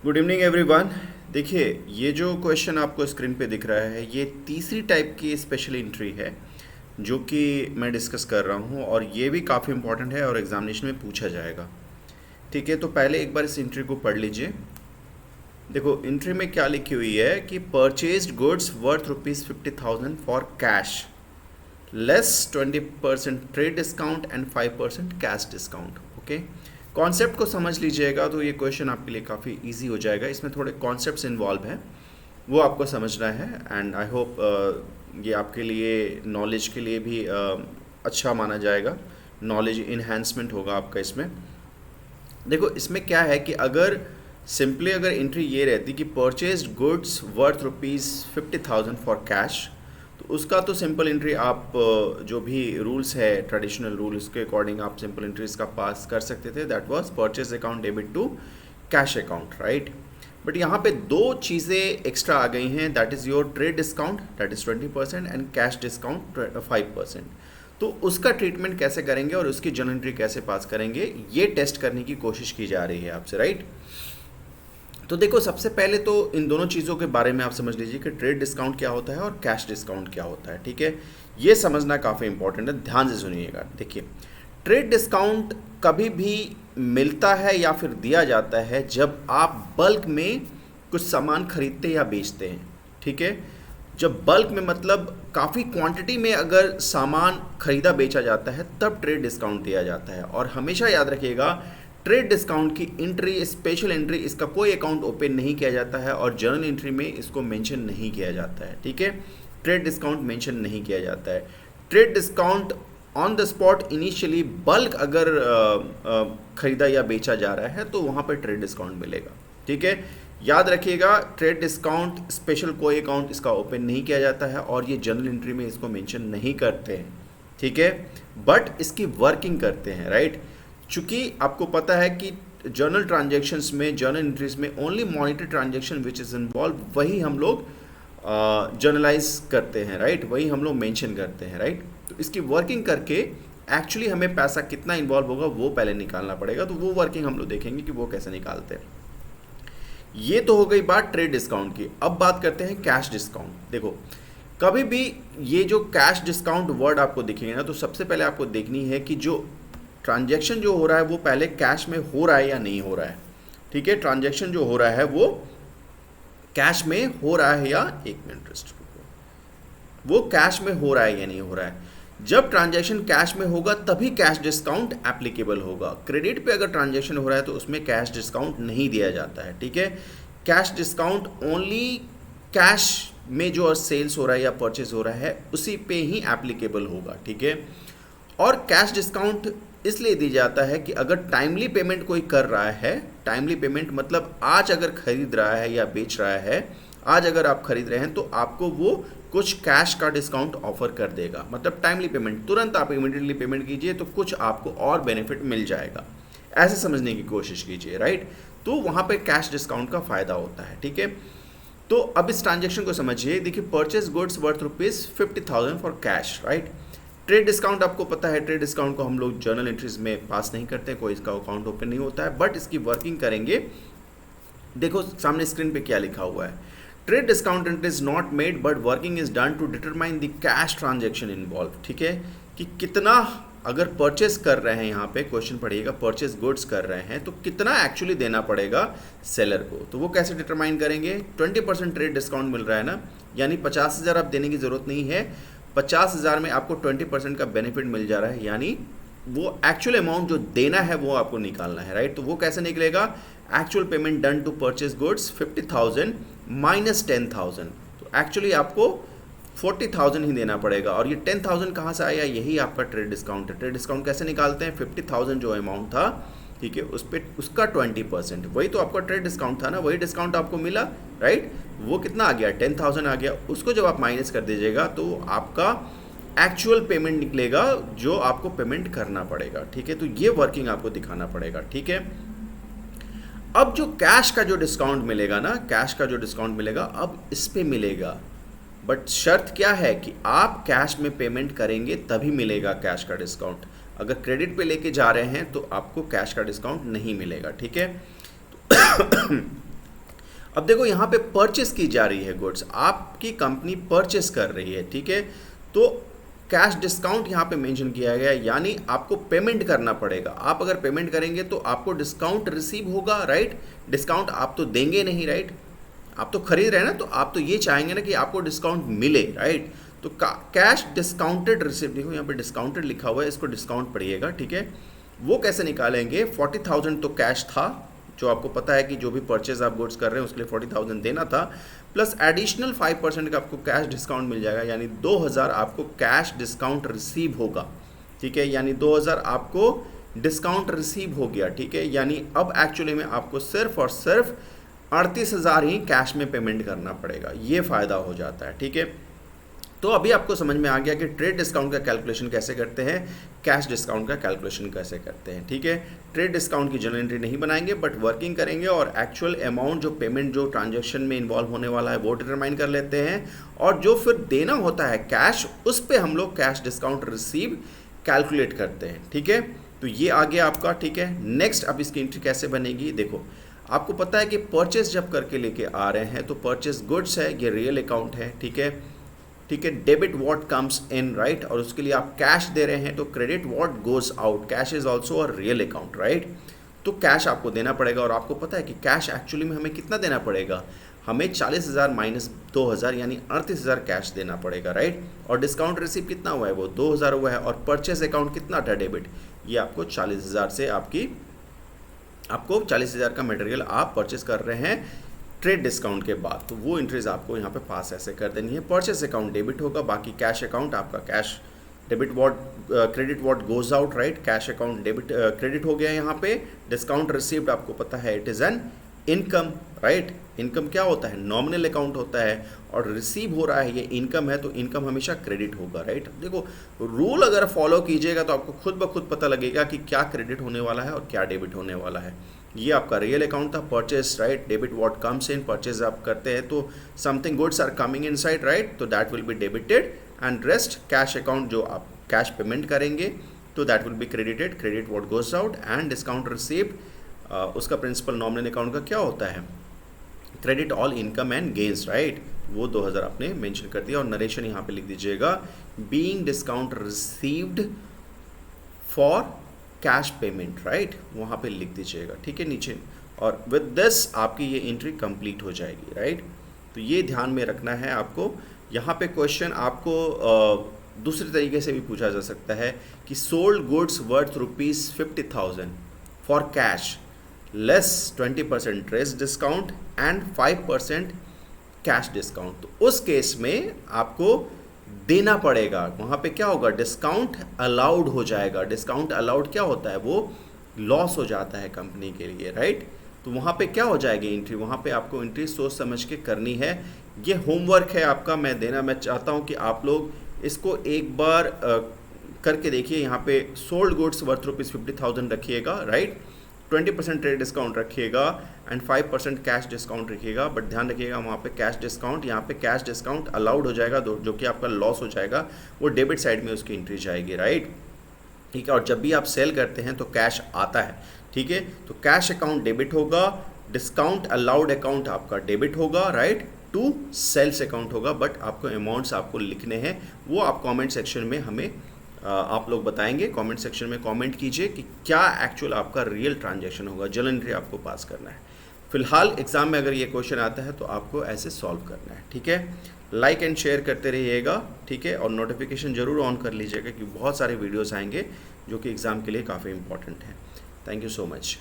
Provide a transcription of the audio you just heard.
Good evening everyone. देखिए, ये जो क्वेश्चन आपको स्क्रीन पे दिख रहा है ये तीसरी टाइप की स्पेशल एंट्री है जो कि मैं डिस्कस कर रहा हूँ और ये भी काफ़ी इंपॉर्टेंट है और एग्जामिनेशन में पूछा जाएगा। ठीक है, तो पहले एक बार इस एंट्री को पढ़ लीजिए। देखो, एंट्री में क्या लिखी हुई है कि purchased goods worth ₹50,000 for cash less 20% trade discount and 5% cash discount. Okay, concept को समझ लीजिएगा तो ये क्वेश्चन आपके लिए काफ़ी इजी हो जाएगा। इसमें थोड़े कॉन्सेप्ट्स इन्वॉल्व हैं, वो आपको समझना है एंड आई होप ये आपके लिए नॉलेज के लिए भी अच्छा माना जाएगा। नॉलेज इन्हेंसमेंट होगा आपका इसमें। देखो, इसमें क्या है कि अगर सिंपली अगर एंट्री ये रहती कि purchased goods worth ₹50,000 for cash, तो उसका तो सिंपल एंट्री आप जो भी रूल्स है ट्रेडिशनल रूल उसके अकॉर्डिंग आप सिंपल एंट्री इसका पास कर सकते थे। That was purchase account debit to cash account, right. But यहाँ पे दो चीज़ें एक्स्ट्रा आ गई हैं, that is your trade discount that is 20% and cash discount 5%। तो उसका ट्रीटमेंट कैसे करेंगे और उसकी जर्नल एंट्री कैसे पास करेंगे, ये टेस्ट करने की कोशिश की जा रही है आपसे, राइट। तो देखो, सबसे पहले तो इन दोनों चीज़ों के बारे में आप समझ लीजिए कि ट्रेड डिस्काउंट क्या होता है और कैश डिस्काउंट क्या होता है। ठीक है, ये समझना काफ़ी इंपॉर्टेंट है, ध्यान से सुनिएगा। देखिए, ट्रेड डिस्काउंट कभी भी मिलता है या फिर दिया जाता है जब आप बल्क में कुछ सामान खरीदते या बेचते हैं। ठीक है, जब बल्क में मतलब काफ़ी क्वांटिटी में अगर सामान खरीदा बेचा जाता है तब ट्रेड डिस्काउंट दिया जाता है। और हमेशा याद रखिएगा, ट्रेड डिस्काउंट की एंट्री स्पेशल एंट्री, इसका कोई अकाउंट ओपन नहीं किया जाता है और जर्नल एंट्री में इसको मेंशन नहीं किया जाता है। ठीक है, ट्रेड डिस्काउंट मेंशन नहीं किया जाता है। Trade discount on the spot initially bulk अगर खरीदा या बेचा जा रहा है तो वहाँ पर ट्रेड डिस्काउंट मिलेगा। ठीक है, याद रखिएगा, ट्रेड डिस्काउंट स्पेशल कोई अकाउंट इसका ओपन नहीं किया जाता है और ये जर्नल एंट्री में इसको मेंशन नहीं करते हैं। ठीक है, बट इसकी वर्किंग करते हैं, राइट। चूंकि आपको पता है कि जर्नल ट्रांजैक्शंस में, जर्नल एंट्रीज में only monetary transaction which is involve वही हम लोग जर्नलाइज करते हैं, राइट, वही हम लोग मेंशन करते हैं, राइट। तो इसकी वर्किंग करके एक्चुअली हमें पैसा कितना इन्वॉल्व होगा वो पहले निकालना पड़ेगा, तो वो वर्किंग हम लोग देखेंगे कि वो कैसे निकालते हैं। ये तो हो गई बात ट्रेड डिस्काउंट की। अब बात करते हैं कैश डिस्काउंट। देखो, कभी भी ये जो कैश डिस्काउंट वर्ड आपको दिखेगा ना, तो सबसे पहले आपको देखनी है कि जो ट्रांजैक्शन जो हो रहा है वो पहले कैश में हो रहा है या नहीं हो रहा है। ठीक है, ट्रांजैक्शन जो हो रहा है वो कैश में हो रहा है या, एक मिनट रेस्ट, वो कैश में हो रहा है या नहीं हो रहा है। जब ट्रांजैक्शन कैश में होगा तभी कैश डिस्काउंट एप्लीकेबल होगा। क्रेडिट पे अगर ट्रांजैक्शन हो रहा है तो उसमें कैश डिस्काउंट नहीं दिया जाता है। ठीक है, कैश डिस्काउंट ओनली कैश में जो सेल्स हो रहा है या परचेज हो रहा है उसी पे ही एप्लीकेबल होगा। ठीक है, और कैश डिस्काउंट इसलिए दी जाता है कि अगर टाइमली पेमेंट कोई कर रहा है, टाइमली पेमेंट मतलब आज अगर खरीद रहा है या बेच रहा है, आज अगर आप खरीद रहे हैं तो आपको वो कुछ कैश का डिस्काउंट ऑफर कर देगा। मतलब टाइमली पेमेंट, तुरंत आप इमीडिएटली पेमेंट कीजिए तो कुछ आपको और बेनिफिट मिल जाएगा, ऐसे समझने की कोशिश कीजिए, राइट। तो वहाँ पे कैश डिस्काउंट का फायदा होता है। ठीक है, तो अब इस ट्रांजेक्शन को समझिए। देखिए, purchase goods worth ₹50,000 for cash, right. Trade discount आपको पता है, ट्रेड डिस्काउंट को हम लोग जर्नल एंट्रीज में पास नहीं करते, कोई इसका अकाउंट ओपन नहीं होता है, बट इसकी वर्किंग करेंगे। देखो सामने स्क्रीन पे क्या लिखा हुआ है, trade discount is not made but working is done to determine the cash transaction involve. ठीक है, कि कितना अगर परचेज कर रहे हैं, यहाँ पे क्वेश्चन पढ़िएगा, परचेज गुड्स कर रहे हैं तो कितना एक्चुअली देना पड़ेगा सेलर को। तो वो कैसे डिटरमाइन करेंगे, 20% ट्रेड डिस्काउंट मिल रहा है ना, यानी 50,000 आप देने की ज़रूरत नहीं है, 50,000 में आपको 20% का बेनिफिट मिल जा रहा है, यानी वो एक्चुअल अमाउंट जो देना है वो आपको निकालना है, राइट। तो वो कैसे निकलेगा, actual payment done to purchase goods 50,000 minus 10,000, तो एक्चुअली आपको 40,000 ही देना पड़ेगा। और ये 10,000 कहाँ से आया, यही आपका ट्रेड डिस्काउंट है। ट्रेड डिस्काउंट कैसे निकालते हैं, 50,000 जो अमाउंट था, ठीक है, उस पर उसका 20%, वही तो आपका ट्रेड डिस्काउंट था ना, वही डिस्काउंट आपको मिला, राइट। वो कितना आ गया, 10,000 आ गया, उसको जब आप माइनस कर दीजिएगा तो आपका एक्चुअल पेमेंट निकलेगा जो आपको पेमेंट करना पड़ेगा। ठीक है, तो ये वर्किंग आपको दिखाना पड़ेगा। ठीक है, अब जो कैश का जो डिस्काउंट मिलेगा ना, कैश का जो डिस्काउंट मिलेगा अब इस पे मिलेगा, बट शर्त क्या है कि आप कैश में पेमेंट करेंगे तभी मिलेगा कैश का डिस्काउंट। अगर क्रेडिट पे लेके जा रहे हैं तो आपको कैश का डिस्काउंट नहीं मिलेगा। ठीक है, अब देखो यहाँ पे परचेस की जा रही है गुड्स, आपकी कंपनी परचेस कर रही है, ठीक है, तो कैश डिस्काउंट यहाँ पे मेंशन किया गया है, यानी आपको पेमेंट करना पड़ेगा। आप अगर पेमेंट करेंगे तो आपको डिस्काउंट रिसीव होगा, राइट। डिस्काउंट आप तो देंगे नहीं, राइट, आप तो खरीद रहे हैं ना, तो आप तो ये चाहेंगे ना कि आपको डिस्काउंट मिले, राइट। तो कैश डिस्काउंटेड रिसीव, देखो यहाँ पे डिस्काउंटेड लिखा हुआ है, इसको डिस्काउंट पड़िएगा, ठीक है। वो कैसे निकालेंगे, 40,000 तो कैश था, जो आपको पता है कि जो भी परचेज आप गुड्स कर रहे हैं उसके लिए 40,000 देना था, प्लस एडिशनल 5% का आपको कैश डिस्काउंट मिल जाएगा, यानी 2,000 आपको कैश डिस्काउंट रिसीव होगा, ठीक है। यानी 2,000 आपको डिस्काउंट रिसीव हो गया, ठीक है। यानी अब एक्चुअली में आपको सिर्फ और सिर्फ 38,000 ही कैश में पेमेंट करना पड़ेगा, ये फ़ायदा हो जाता है, ठीक है। तो अभी आपको समझ में आ गया कि ट्रेड डिस्काउंट का कैलकुलेशन कैसे करते हैं, कैश डिस्काउंट का कैलकुलेशन कैसे करते हैं, ठीक है। ट्रेड डिस्काउंट की जर्नल एंट्री नहीं बनाएंगे, बट वर्किंग करेंगे और एक्चुअल अमाउंट जो पेमेंट जो ट्रांजैक्शन में इन्वॉल्व होने वाला है वो डिटरमाइन कर लेते हैं, और जो फिर देना होता है कैश, उस पर हम लोग कैश डिस्काउंट रिसीव कैलकुलेट करते हैं, ठीक है। तो ये आ गया आपका, ठीक है। नेक्स्ट अब इसकी एंट्री कैसे बनेगी, देखो आपको पता है कि परचेस जब करके लेके आ रहे हैं तो परचेस गुड्स है, ये रियल अकाउंट है, ठीक है, ठीक है। Debit what comes in, right, और उसके लिए आप कैश दे रहे हैं, तो credit what goes out, cash is also a real account, right. तो कैश आपको देना पड़ेगा, और आपको पता है कि कैश एक्चुअली में हमें कितना देना पड़ेगा, हमें 40,000 माइनस 2,000 यानी 38,000 कैश देना पड़ेगा, राइट। और डिस्काउंट रिसीव कितना हुआ है, वो 2,000 हुआ है, और परचेस अकाउंट कितना था डेबिट, ये आपको 40,000 से आपको 40,000 का मटेरियल आप परचेस कर रहे हैं ट्रेड डिस्काउंट के बाद, तो वो एंट्रीज आपको यहाँ पे पास ऐसे कर देनी है। परचेस अकाउंट डेबिट होगा, बाकी कैश अकाउंट आपका cash debit what credit what goes out, right. Cash account debit credit हो गया यहाँ पे। डिस्काउंट रिसीव्ड आपको पता है it is an income, right. Income क्या होता है, नॉमिनल अकाउंट होता है, और रिसीव हो रहा है ये इनकम है, तो इनकम हमेशा क्रेडिट होगा, राइट। देखो रूल अगर फॉलो कीजिएगा तो आपको खुद ब खुद पता लगेगा कि क्या क्रेडिट होने वाला है और क्या डेबिट होने वाला है। ये आपका रियल अकाउंट था, purchase, right. Debit what comes in, purchase आप करते हैं तो something goods are coming inside, right, तो that will be debited, and rest cash account जो आप कैश पेमेंट करेंगे तो that will be credited, credit what goes out, and discount received उसका प्रिंसिपल नॉमिनल अकाउंट का क्या होता है, credit all income and gains, right. वो 2,000 आपने मेंशन कर दिया, और नरेशन यहाँ पे लिख दीजिएगा being discount received for cash payment, right, वहाँ पे लिख दीजिएगा, ठीक है, नीचे। और विद दिस आपकी ये एंट्री कंप्लीट हो जाएगी, राइट। तो ये ध्यान में रखना है आपको। यहाँ पे क्वेश्चन आपको दूसरे तरीके से भी पूछा जा सकता है कि sold goods worth ₹50,000 for cash less 20% trace discount and 5% cash discount, तो उस केस में आपको देना पड़ेगा। वहाँ पे क्या होगा, डिस्काउंट अलाउड हो जाएगा। डिस्काउंट अलाउड क्या होता है, वो लॉस हो जाता है कंपनी के लिए, राइट। तो वहाँ पे क्या हो जाएगी एंट्री, वहाँ पे आपको एंट्री सोच समझ के करनी है। ये होमवर्क है आपका, मैं चाहता हूँ कि आप लोग इसको एक बार करके देखिए। यहाँ पे सोल्ड गुड्स वर्थ ₹50,000 रखिएगा, राइट, 20% ट्रेड डिस्काउंट रखिएगा, एंड 5% कैश डिस्काउंट रखिएगा। बट ध्यान रखिएगा वहाँ पे कैश डिस्काउंट, यहाँ पे कैश डिस्काउंट अलाउड हो जाएगा, जो कि आपका लॉस हो जाएगा, वो डेबिट साइड में उसकी एंट्री जाएगी, राइट, ठीक है। और जब भी आप सेल करते हैं तो कैश आता है, ठीक है, तो कैश अकाउंट डेबिट होगा, डिस्काउंट अलाउड अकाउंट आपका डेबिट होगा, राइट, टू सेल्स अकाउंट होगा। बट आपको अमाउंट्स आपको लिखने हैं, वो आप कमेंट सेक्शन में हमें आप लोग बताएंगे। कमेंट सेक्शन में कमेंट कीजिए कि क्या एक्चुअल आपका रियल ट्रांजैक्शन होगा, जर्नल एंट्री आपको पास करना है। फिलहाल एग्जाम में अगर ये क्वेश्चन आता है तो आपको ऐसे सॉल्व करना है, ठीक है। लाइक एंड शेयर करते रहिएगा, ठीक है, और नोटिफिकेशन जरूर ऑन कर लीजिएगा कि बहुत सारे वीडियोस आएंगे जो कि एग्ज़ाम के लिए काफ़ी इंपॉर्टेंट हैं। Thank you so much.